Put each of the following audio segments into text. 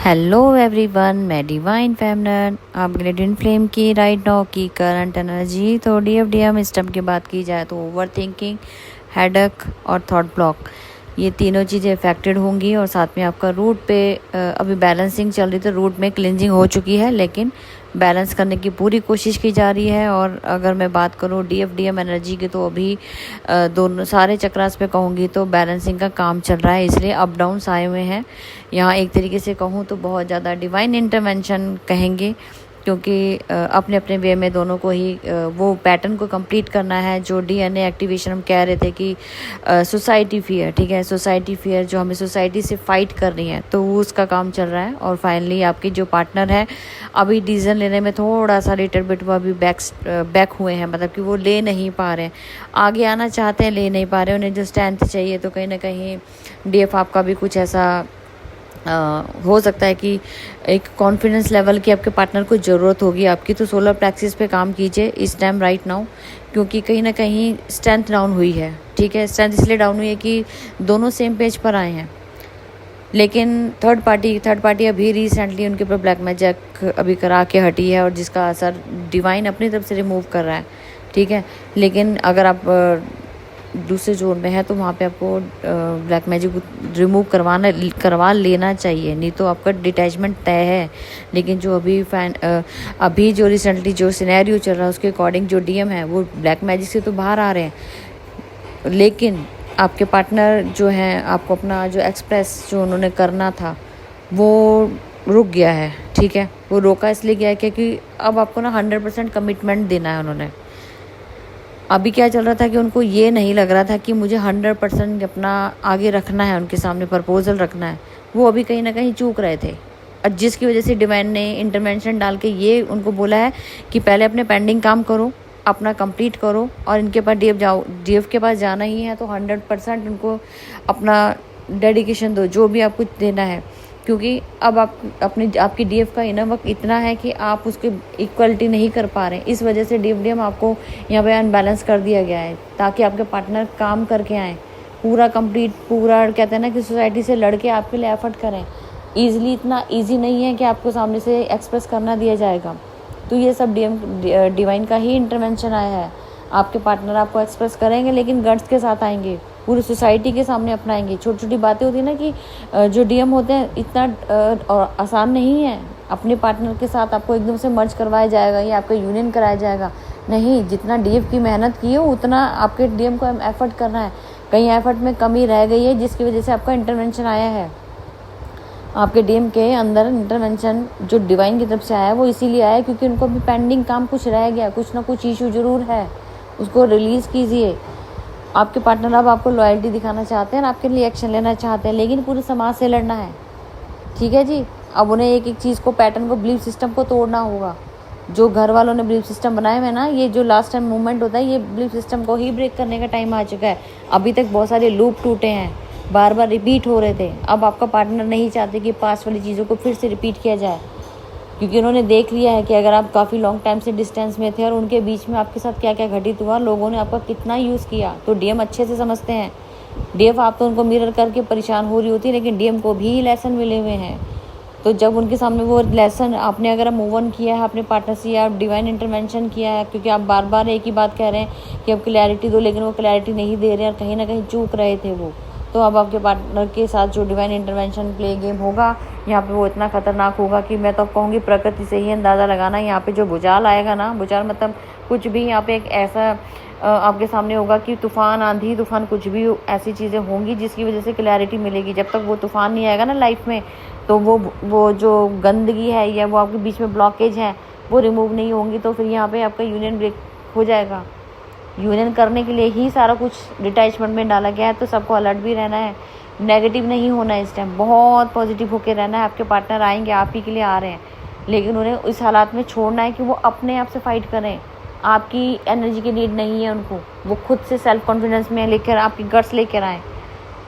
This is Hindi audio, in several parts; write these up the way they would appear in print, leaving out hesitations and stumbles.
हेलो एवरीवन, मैं डिवाइन फेमिनिन आपके लिए ट्विन फ्लेम की राइट नाउ की करंट एनर्जी। तो डीएफडीएम स्टम की बात की जाए तो ओवर थिंकिंग, हेडेक और थॉट ब्लॉक, ये तीनों चीज़ें अफेक्टेड होंगी। और साथ में आपका रूट पे अभी बैलेंसिंग चल रही, तो रूट में क्लिनजिंग हो चुकी है, लेकिन बैलेंस करने की पूरी कोशिश की जा रही है। और अगर मैं बात करूँ डीएफडीएम एनर्जी की, तो अभी दोनों सारे चक्रास पे कहूँगी तो बैलेंसिंग का काम चल रहा है, इसलिए अप डाउन्स आए हुए हैं। यहाँ एक तरीके से कहूँ तो बहुत ज़्यादा डिवाइन इंटरवेंशन कहेंगे, क्योंकि अपने अपने वे में दोनों को ही वो पैटर्न को कंप्लीट करना है। जो डीएनए एक्टिवेशन हम कह रहे थे कि सोसाइटी फियर, ठीक है, सोसाइटी फियर जो हमें सोसाइटी से फाइट करनी है, तो वो उसका काम चल रहा है। और फाइनली आपकी जो पार्टनर है अभी डिसीजन लेने में थोड़ा सा लिटिल बिट वो अभी बैक हुए हैं, मतलब कि वो ले नहीं पा रहे हैं, आगे आना चाहते हैं ले नहीं पा रहे, उन्हें जो स्ट्रेंथ चाहिए। तो कहीं ना कहीं डीएफ आपका भी कुछ ऐसा हो सकता है कि एक कॉन्फिडेंस लेवल की आपके पार्टनर को ज़रूरत होगी आपकी। तो सोलर प्लेक्सिस पे काम कीजिए इस टाइम राइट नाउ, क्योंकि कहीं ना कहीं स्ट्रेंथ डाउन हुई है, ठीक है। स्ट्रेंथ इसलिए डाउन हुई है कि दोनों सेम पेज पर आए हैं, लेकिन थर्ड पार्टी अभी रिसेंटली उनके ऊपर ब्लैक मैजिक अभी करा के हटी है, और जिसका असर डिवाइन अपनी तरफ से रिमूव कर रहा है, ठीक है। लेकिन अगर आप दूसरे जोन में है तो वहाँ पे आपको ब्लैक मैजिक रिमूव करवा लेना चाहिए, नहीं तो आपका डिटैचमेंट तय है। लेकिन जो अभी जो रिसेंटली जो सिनेरियो चल रहा है उसके अकॉर्डिंग जो डीएम है वो ब्लैक मैजिक से तो बाहर आ रहे हैं, लेकिन आपके पार्टनर जो हैं आपको अपना जो एक्सप्रेस जो उन्होंने करना था वो रुक गया है, ठीक है। वो रोका इसलिए गया है क्योंकि अब आपको ना 100% कमिटमेंट देना है उन्होंने। अभी क्या चल रहा था कि उनको ये नहीं लग रहा था कि मुझे 100% अपना आगे रखना है, उनके सामने प्रपोजल रखना है, वो अभी कहीं ना कहीं चूक रहे थे। और जिसकी वजह से डिवाइन ने इंटरवेंशन डाल के ये उनको बोला है कि पहले अपने पेंडिंग काम करो, अपना कंप्लीट करो, और इनके पास डीएफ के पास जाना ही है तो 100% उनको अपना डेडिकेशन दो, जो भी आपको देना है। क्योंकि अब आपकी डीएफ का इनर वर्क इतना है कि आप उसकी इक्वलिटी नहीं कर पा रहे हैं, इस वजह से डीएफडीएम आपको यहाँ पे अनबैलेंस कर दिया गया है, ताकि आपके पार्टनर काम करके आएँ पूरा कंप्लीट, पूरा कहते हैं ना कि सोसाइटी से लड़के आपके लिए एफर्ट करें। ईजिली इतना ईजी नहीं है कि आपको सामने से एक्सप्रेस करना दिया जाएगा। तो ये सब डिवाइन का ही इंटरवेंशन आया है। आपके पार्टनर आपको एक्सप्रेस करेंगे, लेकिन गट्स के साथ आएंगे, पूरी सोसाइटी के सामने अपनाएंगे। छोटी छोटी बातें होती है ना कि जो डीएम होते हैं इतना आसान नहीं है अपने पार्टनर के साथ आपको एकदम से मर्ज करवाया जाएगा या आपका यूनियन कराया जाएगा, नहीं। जितना डीएफ की मेहनत की है उतना आपके डीएम को एफर्ट करना है। कहीं एफर्ट में कमी रह गई है जिसकी वजह से आपका इंटरवेंशन आया है। आपके डीएम के अंदर इंटरवेंशन जो डिवाइन की तरफ से आया है वो इसीलिए आया क्योंकि उनको अभी पेंडिंग काम कुछ रह गया, कुछ ना कुछ इशू जरूर है, उसको रिलीज़ कीजिए। आपके पार्टनर अब आपको लॉयल्टी दिखाना चाहते हैं, आपके लिए एक्शन लेना चाहते हैं, लेकिन पूरे समाज से लड़ना है, ठीक है जी। अब उन्हें एक एक चीज़ को, पैटर्न को, बिलीफ सिस्टम को तोड़ना होगा। जो घर वालों ने बिलीफ सिस्टम बनाए हुए ना, ये जो लास्ट टाइम मूवमेंट होता है, ये बिलीफ सिस्टम को ही ब्रेक करने का टाइम आ चुका है। अभी तक बहुत सारे लूप टूटे हैं, बार बार रिपीट हो रहे थे। अब आपका पार्टनर नहीं चाहते कि पास्ट वाली चीज़ों को फिर से रिपीट किया जाए, क्योंकि उन्होंने देख लिया है कि अगर आप काफ़ी लॉन्ग टाइम से डिस्टेंस में थे और उनके बीच में आपके साथ क्या क्या घटित हुआ, लोगों ने आपका कितना यूज़ किया। तो डीएम अच्छे से समझते हैं। डीएफ आप तो उनको मिरर करके परेशान हो रही होती है, लेकिन डीएम को भी लेसन मिले हुए हैं। तो जब उनके सामने वो लेसन आपने अगर मूव ऑन किया है अपने पार्टनर से, या आप डिवाइन इंटरवेंशन किया है, क्योंकि आप बार बार एक ही बात कह रहे हैं कि आप क्लैरिटी दो, लेकिन वो क्लैरिटी नहीं दे रहे हैं और कहीं ना कहीं चूक रहे थे वो। तो अब आपके पार्टनर के साथ जो डिवाइन इंटरवेंशन प्ले गेम होगा यहाँ पे, वो इतना खतरनाक होगा कि मैं तो कहूँगी प्रकृति से ही अंदाज़ा लगाना। यहाँ पे जो भूचाल आएगा ना, भूचाल मतलब कुछ भी, यहाँ पे एक ऐसा आपके सामने होगा कि तूफान, आंधी तूफान, कुछ भी ऐसी चीज़ें होंगी जिसकी वजह से क्लैरिटी मिलेगी। जब तक वो तूफान नहीं आएगा ना लाइफ में, तो वो जो गंदगी है या वो आपके बीच में ब्लॉकेज है वो रिमूव नहीं होंगी, तो फिर यहाँ पे आपका यूनियन ब्रेक हो जाएगा। यूनियन करने के लिए ही सारा कुछ डिटैचमेंट में डाला गया है, तो सबको अलर्ट भी रहना है, नेगेटिव नहीं होना है इस टाइम, बहुत पॉजिटिव होकर रहना है। आपके पार्टनर आएंगे, आप ही के लिए आ रहे हैं, लेकिन उन्हें इस हालात में छोड़ना है कि वो अपने आप से फाइट करें। आपकी एनर्जी की नीड नहीं है उनको, वो खुद से सेल्फ कॉन्फिडेंस में लेकर आपकी गट्स लेकर आएँ,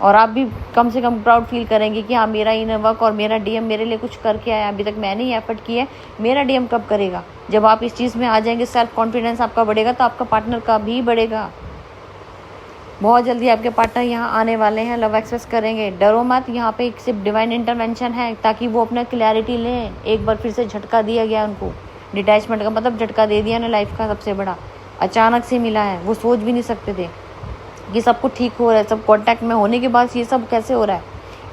और आप भी कम से कम प्राउड फील करेंगे कि हाँ, मेरा इनर वर्क और मेरा डीएम मेरे लिए कुछ करके आया। अभी तक मैंने ही एफर्ट किया है, मेरा डीएम कब करेगा। जब आप इस चीज़ में आ जाएंगे, सेल्फ कॉन्फिडेंस आपका बढ़ेगा, तो आपका पार्टनर का भी बढ़ेगा। बहुत जल्दी आपके पार्टनर यहाँ आने वाले हैं, लव एक्सप्रेस करेंगे। डरो मत, यहाँ पे सिर्फ डिवाइन इंटरवेंशन है ताकि वो अपना क्लैरिटी लें। एक बार फिर से झटका दिया गया उनको, डिटैचमेंट का मतलब झटका दे दिया उन्हें लाइफ का सबसे बड़ा, अचानक से मिला है। वो सोच भी नहीं सकते थे कि सब कुछ ठीक हो रहा है। सब कॉन्टैक्ट में होने के बाद ये सब कैसे हो रहा है,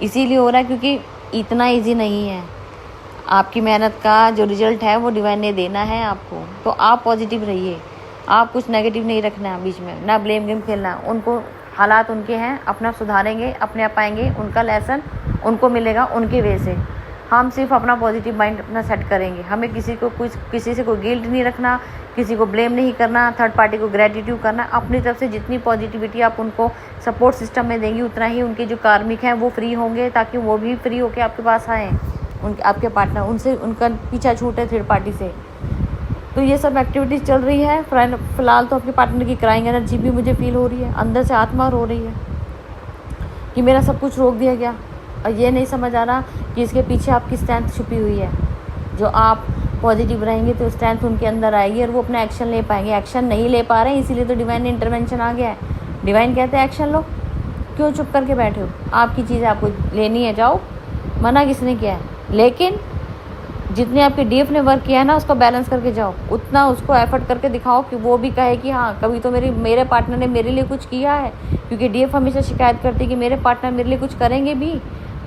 इसीलिए हो रहा है क्योंकि इतना ईजी नहीं है। आपकी मेहनत का जो रिजल्ट है वो डिवाइन ने देना है आपको। तो आप पॉजिटिव रहिए, आप कुछ नेगेटिव नहीं रखना है बीच में, ना ब्लेम गेम खेलना है। उनको हालात उनके हैं, अपना सुधारेंगे, अपने आप आएंगे, उनका लेसन उनको मिलेगा उनके वे से। हम सिर्फ अपना पॉजिटिव माइंड अपना सेट करेंगे। हमें किसी से कोई गिल्ट नहीं रखना, किसी को ब्लेम नहीं करना, थर्ड पार्टी को ग्रेटिट्यूड करना। अपनी तरफ से जितनी पॉजिटिविटी आप उनको सपोर्ट सिस्टम में देंगी उतना ही उनके जो कार्मिक हैं वो फ्री होंगे, ताकि वो भी फ्री होकर आपके पास आएँ, आपके पार्टनर, उनसे उनका पीछा छूटे थर्ड पार्टी से। तो ये सब एक्टिविटीज़ चल रही है। फ़िलहाल तो आपके पार्टनर की क्राइंग एनर्जी भी मुझे फील हो रही है, अंदर से आत्मा रो रही है कि मेरा सब कुछ रोक दिया गया। और ये नहीं समझ आ रहा कि इसके पीछे आपकी स्ट्रेंथ छुपी हुई है। जो आप पॉजिटिव रहेंगे तो स्ट्रेंथ उनके अंदर आएगी और वो अपना एक्शन ले पाएंगे। एक्शन नहीं ले पा रहे हैं, इसीलिए तो डिवाइन इंटरवेंशन आ गया है। डिवाइन कहते हैं एक्शन लो, क्यों चुप करके बैठे हो? आपकी चीज़ें आपको लेनी है, जाओ, मना किसने किया है? लेकिन जितने आपके डीएफ ने वर्क किया है ना, उसको बैलेंस करके जाओ, उतना उसको एफर्ट करके दिखाओ कि वो भी कहे कि हाँ कभी तो मेरे पार्टनर ने मेरे लिए कुछ किया है। क्योंकि डीएफ हमेशा शिकायत करती है कि मेरे पार्टनर मेरे लिए कुछ करेंगे भी,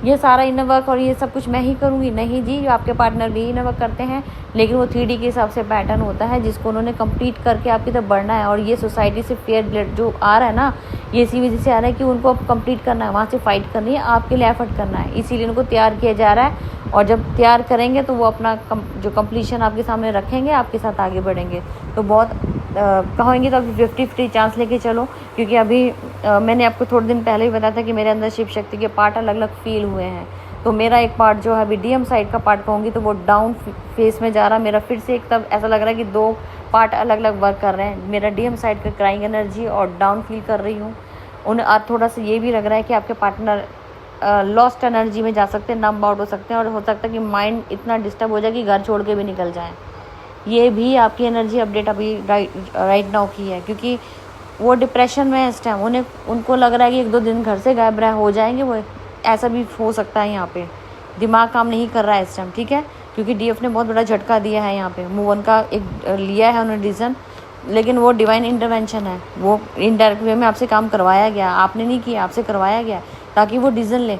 ये सारा इनर वर्क और ये सब कुछ मैं ही करूँगी। नहीं जी, आपके पार्टनर भी इनर वर्क करते हैं, लेकिन वो 3D के हिसाब से पैटर्न होता है जिसको उन्होंने कंप्लीट करके आपकी तरफ बढ़ना है। और ये सोसाइटी से फेयर ब्लड जो आ रहा है ना, ये इसी वजह से आ रहा है कि उनको अब कंप्लीट करना है, वहाँ से फाइट करनी है, आपके लिए एफर्ट करना है, इसीलिए उनको तैयार किया जा रहा है। और जब तैयार करेंगे तो वो अपना जो कंप्लीशन आपके सामने रखेंगे, आपके साथ आगे बढ़ेंगे। तो बहुत कहेंगे तो अभी 50-50 चांस लेके चलो, क्योंकि अभी मैंने आपको थोड़े दिन पहले ही बताया था कि मेरे अंदर शिव शक्ति के पार्ट अलग अलग फील हुए हैं। तो मेरा एक पार्ट जो है अभी डीएम साइड का पार्ट कहूँगी तो वो डाउन फेस में जा रहा है मेरा फिर से। एक तब ऐसा लग रहा है कि दो पार्ट अलग अलग वर्क कर रहे हैं। मेरा डीएम साइड का क्राइंग एनर्जी और डाउन फील कर रही हूँ। उन्हें थोड़ा सा ये भी लग रहा है कि आपके पार्टनर लॉस्ट एनर्जी में जा सकते हैं, नम आउट हो सकते हैं, और हो सकता है कि माइंड इतना डिस्टर्ब हो जाए कि घर छोड़ के भी निकल जाए। ये भी आपकी एनर्जी अपडेट अभी राइट नाउ की है, क्योंकि वो डिप्रेशन में है इस टाइम। उनको लग रहा है कि 1-2 दिन घर से गायब रह हो जाएंगे वो। ऐसा भी हो सकता है। यहाँ पे दिमाग काम नहीं कर रहा है इस टाइम, ठीक है, क्योंकि डीएफ ने बहुत बड़ा झटका दिया है। यहाँ पे मूव ऑन का एक लिया है उन्होंने डिसीजन, लेकिन वो डिवाइन इंटरवेंशन है। वो इनडायरेक्ट वे में आपसे काम करवाया गया, आपने नहीं किया, आपसे करवाया गया ताकि वो डिसीजन ले।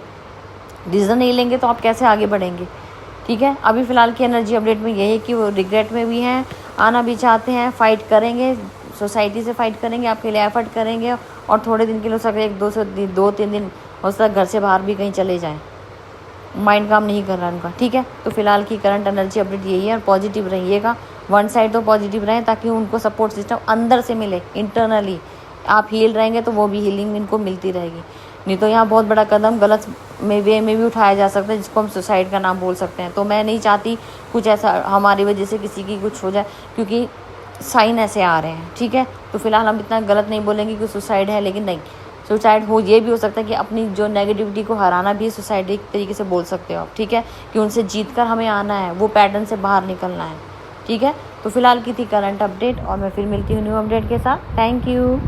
डिसीजन नहीं लेंगे तो आप कैसे आगे बढ़ेंगे, ठीक है। अभी फ़िलहाल की एनर्जी अपडेट में यही है कि वो रिग्रेट में भी हैं, आना भी चाहते हैं, फाइट करेंगे, सोसाइटी से फाइट करेंगे, आपके लिए एफर्ट करेंगे। और थोड़े दिन के लिए हो सकता है 2-3 दिन हो सकता है घर से बाहर भी कहीं चले जाएं, माइंड काम नहीं कर रहा उनका, ठीक है। तो फिलहाल की करंट एनर्जी अपडेट यही है। और पॉजिटिव रहिएगा, वन साइड तो पॉजिटिव रहें ताकि उनको सपोर्ट सिस्टम अंदर से मिले। इंटरनली आप हील रहेंगे तो वो भी हीलिंग इनको मिलती रहेगी। नहीं तो यहाँ बहुत बड़ा कदम गलत वे में भी उठाया जा सकता है, जिसको हम सुसाइड का नाम बोल सकते हैं। तो मैं नहीं चाहती कुछ ऐसा हमारी वजह से किसी की कुछ हो जाए, क्योंकि साइन ऐसे आ रहे हैं, ठीक है। तो फिलहाल हम इतना गलत नहीं बोलेंगे कि सुसाइड है, लेकिन नहीं, सुसाइड हो ये भी हो सकता है कि अपनी जो नेगेटिविटी को हराना भी सुसाइड एक तरीके से बोल सकते हो आप, ठीक है, कि उनसे जीत कर हमें आना है, वो पैटर्न से बाहर निकलना है, ठीक है। तो फिलहाल की थी करंट अपडेट, और मैं फिर मिलती हूँ न्यू अपडेट के साथ। Thank you.